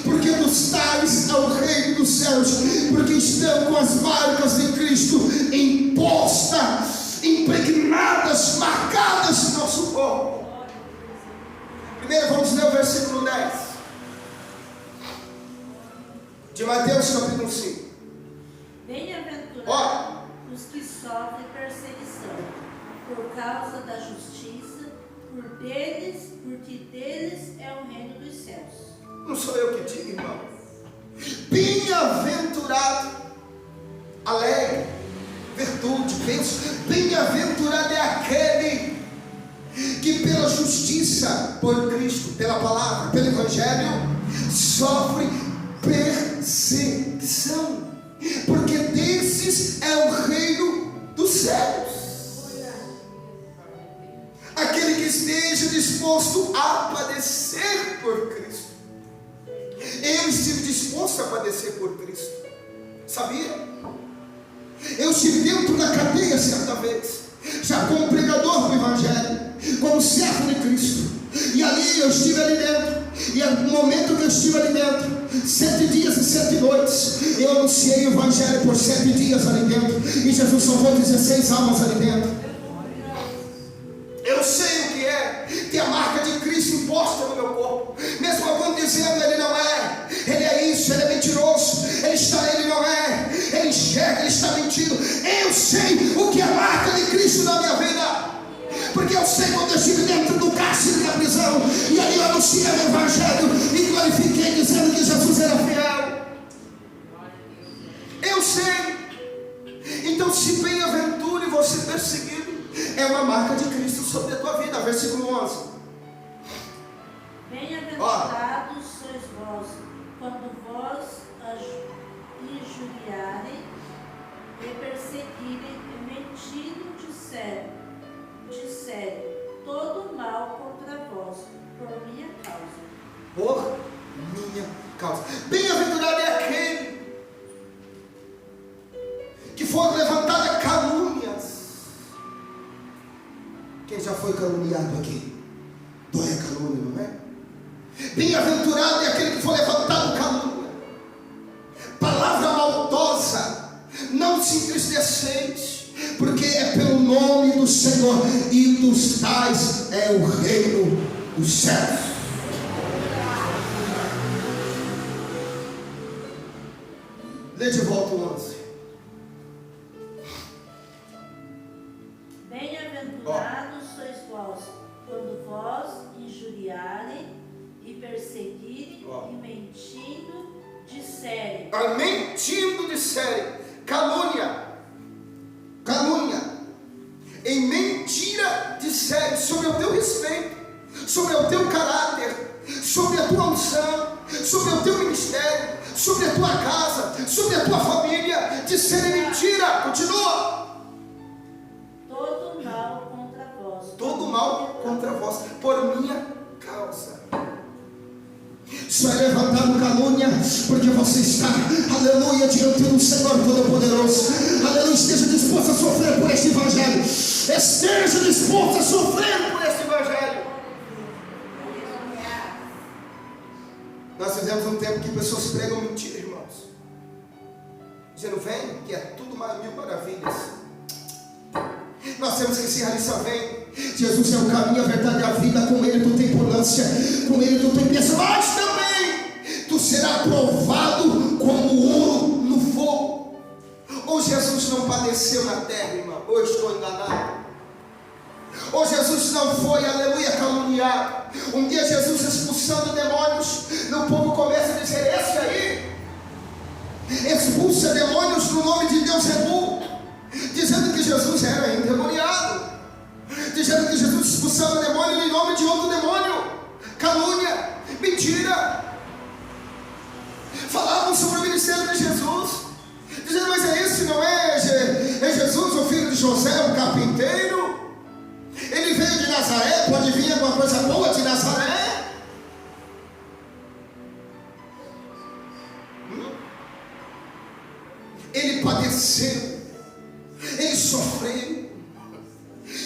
Porque dos tais é o reino dos céus. Porque estão com as marcas de Cristo impostas, impregnadas, marcadas no nosso corpo. Primeiro vamos ler o versículo 10 de Mateus capítulo 5. Bem-aventurados os que sofrem perseguição por causa da justiça, porque deles é o reino dos céus. Não sou eu que digo, irmão. Bem-aventurado, alegre, virtude, penso. Bem-aventurado é aquele que pela justiça, por Cristo, pela palavra, pelo Evangelho, sofre perseguição, porque desses é o reino dos céus. Aquele que esteja disposto a padecer por Cristo. Eu estive disposto a padecer por Cristo, sabia? Eu estive dentro da cadeia certa vez, já como pregador do Evangelho, como servo de Cristo. E ali eu estive ali dentro. E no momento que eu estive ali dentro, 7 dias e 7 noites, eu anunciei o Evangelho por 7 dias ali dentro. E Jesus salvou 16 almas ali dentro. Eu sei o que é ter a marca de Cristo imposta no meu corpo. Mesmo alguns dizendo: ele não é, ele é isso, ele é mentiroso, ele não é, ele enxerga, ele está mentindo. Eu sei o que é a marca de Cristo na minha vida, porque eu sei quando eu estive dentro do cárcere da prisão, e ali eu anunciei o Evangelho e glorifiquei dizendo que Jesus era fiel. Eu sei. Então, se bem-aventura e você perseguido, é uma marca de Cristo sobre a tua vida. Versículo 11. Bem-aventurados sois vós, quando vós injuriarem e perseguirem e mentindo disserem todo mal contra vós, por minha causa. Por minha causa. Bem-aventurado é aquele que for levantada calúnias. Quem já foi caluniado aqui. Dói a calúnia, não é? Bem-aventurado é aquele que for levantado calúnia. Palavra maldosa, não se entristeceis, porque é pelo nome do Senhor, e dos tais é o reino dos céus. Lê de volta o 11. Bem-aventurados sois vós, quando vós injuriarem e perseguirem e mentindo disserem. Mentindo disserem, calúnia, em mentira disserem sobre o teu respeito, sobre o teu caráter, sobre a tua unção, sobre o teu ministério, sobre a tua casa, sobre a tua família, disserem mentira. Continua. Todo mal contra vós, por minha causa. Só é levantado calúnia porque você está, aleluia, diante do Senhor Todo-Poderoso. Aleluia, esteja disposto a sofrer por este evangelho. Esteja disposto a sofrer por este evangelho. Nós fizemos um tempo que pessoas pregam mentira, irmãos, dizendo: vem, que é tudo mil maravilhas. Nós temos que encerrar isso. Vem, Jesus é o caminho, a verdade e a vida. Com Ele tu tem abundância, com Ele tu tem bênção, mas também tu serás provado como ouro no fogo. Ou Jesus não padeceu na terra, irmão, ou eu estou enganado. Ou Jesus não foi, aleluia, caluniado. Um dia Jesus expulsando demônios, o povo começa a dizer: esse aí expulsa demônios no nome de Deus é burro, dizendo que Jesus era endemoniado, dizendo que Jesus expulsava demônio em nome de outro demônio. Calúnia, mentira. Falavam sobre o ministério de Jesus, dizendo: mas é esse, não é Jesus, o filho de José, o carpinteiro? Ele veio de Nazaré, pode vir alguma coisa boa de Nazaré? Ele padeceu, ele sofreu,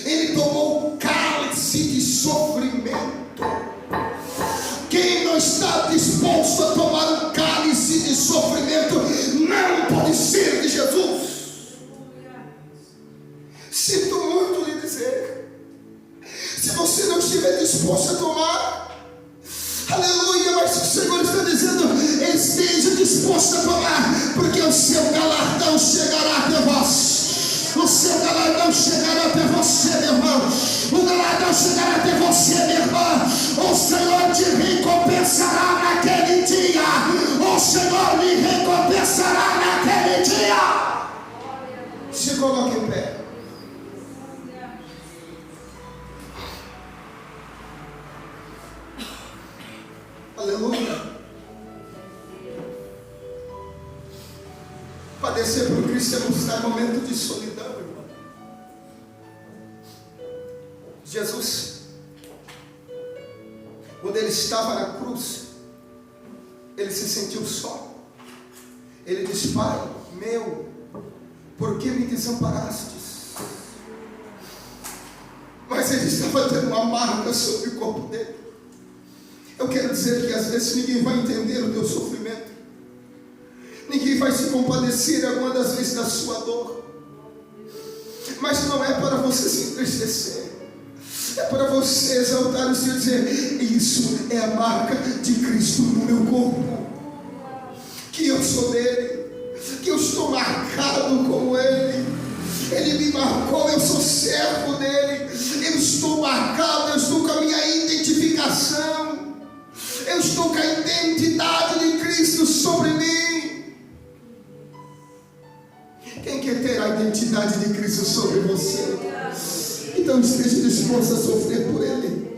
ele tomou o cálice de sofrimento. Quem não está disposto a tomar um cálice de sofrimento não pode ser de Jesus. Sinto muito lhe dizer, se você não estiver disposto a tomar, aleluia, mas o Senhor está dizendo: esteja disposto a tomar, porque o seu galardão chegará até vós. O seu galardão chegará até você, meu irmão. O galardão chegará até você, minha irmã. O Senhor te recompensará naquele dia. O Senhor lhe recompensará naquele dia. Se coloque em pé. Aleluia. Padecer por Cristo é buscar momento de solidão, irmão. Jesus, quando ele estava na cruz, ele se sentiu só. Ele disse: Pai meu, por que me desamparastes? Mas ele estava tendo uma marca sobre o corpo dele. Eu quero dizer que às vezes ninguém vai entender o teu sofrimento, ninguém vai se compadecer alguma das vezes da sua dor, mas não é para você se entristecer, é para você exaltar o Senhor e dizer: isso é a marca de Cristo no meu corpo, que eu sou dele, que eu estou marcado como ele. Ele me marcou, eu sou servo dele, eu estou marcado, eu estou com a minha identificação, eu estou com a identidade de Cristo sobre mim. Quem quer ter a identidade de Cristo sobre você? Então esteja disposto a sofrer por Ele.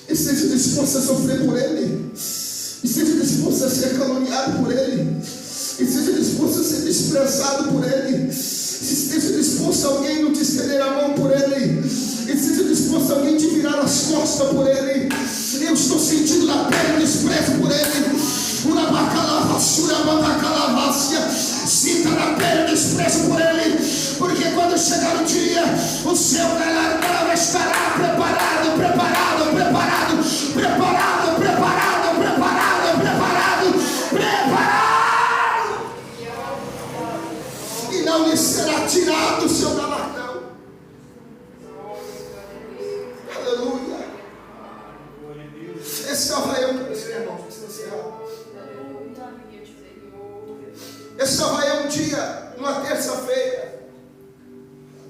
Esteja disposto a sofrer por Ele. Esteja disposto a ser caluniado por Ele. Esteja disposto a ser desprezado por Ele. Esteja disposto a alguém não te estender a mão por Ele. Esteja disposto a alguém te virar as costas por Ele. Eu estou sentindo na pele desprezo por Ele. Sinta na pele desprezo por Ele. Porque quando quando chegar o dia, o seu galardão estará preparado, preparado, preparado, preparado, preparado, preparado, preparado, preparado. E não lhe será tirado o seu galardão. Aleluia. Esse estava eu, meus irmãos, precisa encerrar. Esse estava eu um dia, numa terça-feira,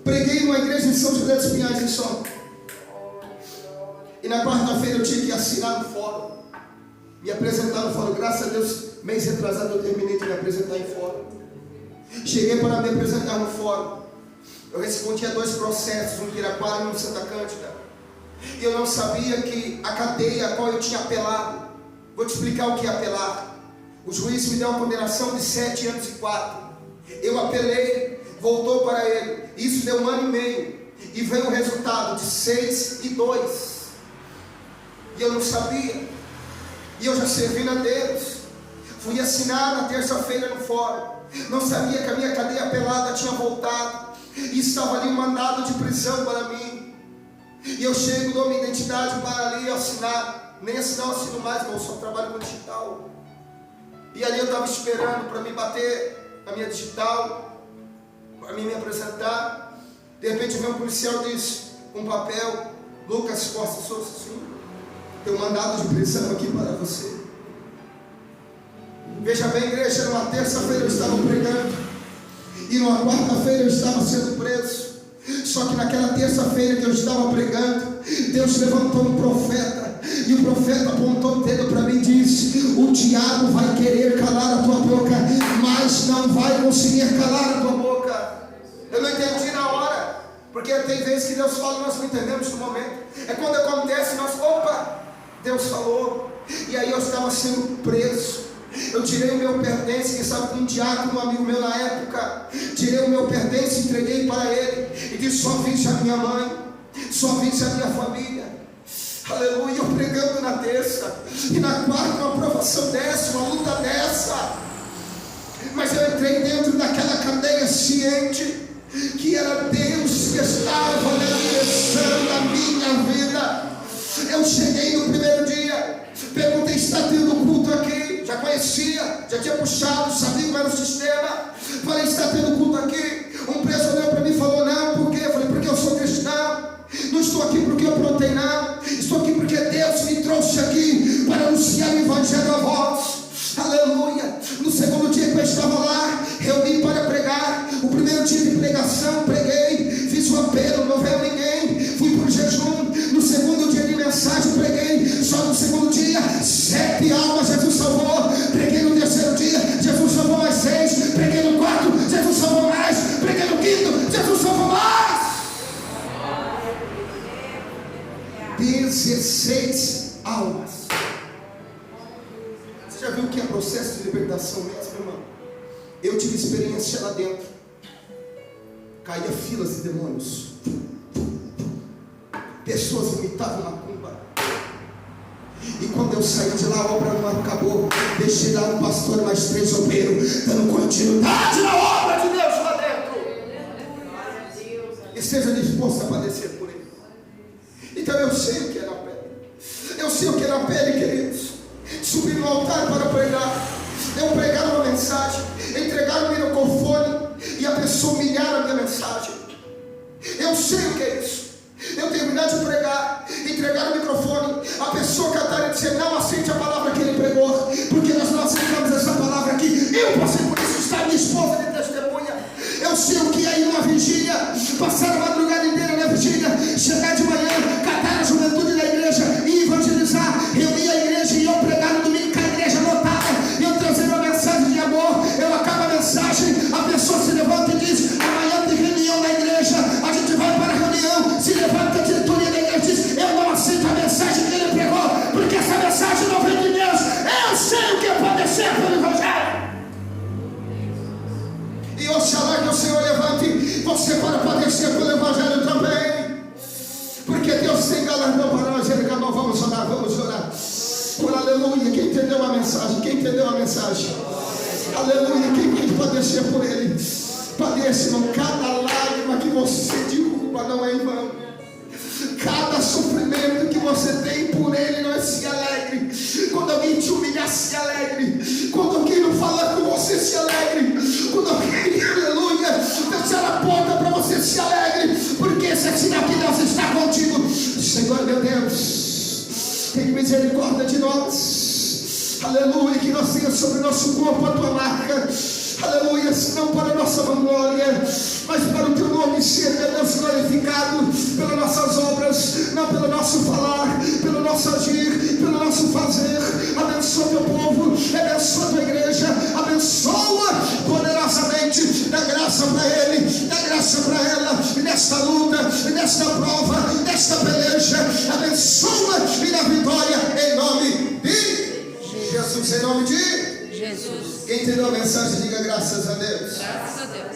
preguei numa igreja em São José dos Pinhais, em São. E na quarta-feira eu tinha que assinar no fórum, me apresentar no fórum. Graças a Deus, mês retrasado eu terminei de me apresentar em fórum. Cheguei para me apresentar no fórum. Eu respondia 2 processos, um em Piraquara e um em Santa Cândida. E eu não sabia que a cadeia a qual eu tinha apelado. Vou te explicar o que é apelar. O juiz me deu uma condenação de 7 anos e 4. Eu apelei, voltou para ele. Isso deu 1 ano e meio. E veio o resultado de 6 e 2. E eu não sabia. E eu já servindo a Deus. Fui assinar na terça-feira no fórum. Não sabia que a minha cadeia apelada tinha voltado. E estava ali um mandado de prisão para mim. E eu chego, dou minha identidade para ali assinar. Nem assinar eu assino mais, mas eu só trabalho com digital. E ali eu estava esperando para me bater na minha digital, para mim me apresentar. De repente veio um policial e disse, um papel, Lucas Costa Souza, assim, tem um mandado de prisão aqui para você. Veja bem, igreja, numa terça-feira eu estava pregando, e numa quarta-feira eu estava sendo preso. Só que naquela terça-feira que eu estava pregando, Deus levantou um profeta. E o profeta apontou o dedo para mim e disse, o diabo vai querer calar a tua boca, mas não vai conseguir calar a tua boca. Eu não entendi na hora, porque tem vezes que Deus fala e nós não entendemos no momento. É quando acontece, nós, opa, Deus falou. E aí eu estava sendo preso. Eu tirei o meu pertence, quem sabe, com um diácono, um amigo meu na época. Tirei o meu pertence, entreguei para ele e disse, só visse a minha mãe, só visse a minha família. Aleluia, eu pregando na terça, e na quarta uma provação dessa, uma luta dessa. Mas eu entrei dentro daquela cadeia ciente que era Deus que estava na direção da minha vida. Eu cheguei no primeiro dia, perguntei, está tendo culto aqui? Já conhecia, já tinha puxado, sabia qual era o sistema. Falei, está tendo culto aqui? Um preso olhou para mim e falou, não, por quê? Eu falei, porque eu sou cristão. Não estou aqui porque eu aprontei, não. Estou aqui porque Deus me trouxe aqui para anunciar o evangelho a vós. Aleluia. No segundo dia que eu estava lá, reuni para pregar. O primeiro dia de pregação, preguei, fiz um apelo, não veio ninguém, fui para o jejum. No segundo dia de mensagem, preguei. Só no segundo dia, 7 almas Jesus salvou. Preguei no terceiro dia, Jesus salvou mais 6. Preguei no quarto, Jesus salvou mais. Preguei no quinto, Jesus salvou mais. 16 almas. Você já viu o que é processo de libertação mesmo, irmão? Eu tive experiência lá dentro. Caía filas de demônios. Pessoas vomitavam macumba. E quando eu saí de lá, a obra não acabou. Deixei lá um pastor, mais 3 obreiros, dando continuidade na obra de Deus lá dentro. E seja disposto a padecer por ele. Então eu sei o que é na pele. Eu sei o que é na pele, queridos. Subir no altar para pregar. Eu pregar uma mensagem, entregar o microfone e a pessoa humilhar a minha mensagem. Eu sei o que é isso. Eu terminar de pregar, entregar o microfone, a pessoa cantar e dizer, não aceite a palavra que ele pregou, porque nós não aceitamos essa palavra aqui. Eu passei por isso, está minha esposa de testemunha. Eu sei o que é ir numa vigília, passar a madrugada inteira na vigília, chegar de manhã, catar a juventude da igreja e evangelizar, reunir a igreja e eu pregar no domingo com a igreja lotada, e eu trazer uma mensagem de amor. Eu acabo a mensagem, a pessoa se levanta e diz, amanhã tem reunião na igreja, a gente vai para a reunião, se levanta a diretoria da igreja e diz, eu não aceito a mensagem que ele pregou, porque essa mensagem não vem de Deus. Eu sei o que é padecer pelo evangelho. E oxalá que o Senhor levante você para padecer pelo evangelho também, porque Deus tem galardão para nós. Vamos orar, vamos orar. Por aleluia, quem entendeu a mensagem? Quem entendeu a mensagem? Aleluia, quem pode padecer por ele? Pai, Senhor, cada lágrima que você derruba não é em vão. Cada sofrimento que você tem por ele não é se alegre. Quando alguém te humilhar, se alegre. Quando alguém não falar com você, se alegre. Quando alguém, aleluia, fechar a porta para você, se alegre. Porque esse é sinal que Deus está contigo. Senhor, meu Deus, tem misericórdia de nós. Aleluia, que nós tenhamos sobre o nosso corpo a tua marca. Aleluia, não para a nossa vanglória, mas para o teu nome ser, meu Deus, glorificado pelas nossas obras, não pelo nosso falar, pelo nosso agir, pelo nosso fazer. Abençoa teu povo, abençoa tua igreja, abençoa poderosamente, dá graça para ele, dá graça para ela, nesta luta, nesta prova, nesta peleja, abençoa e dá vitória em nome de Jesus, em nome de Jesus. Quem entendeu a mensagem, diga graças a Deus. Graças a Deus.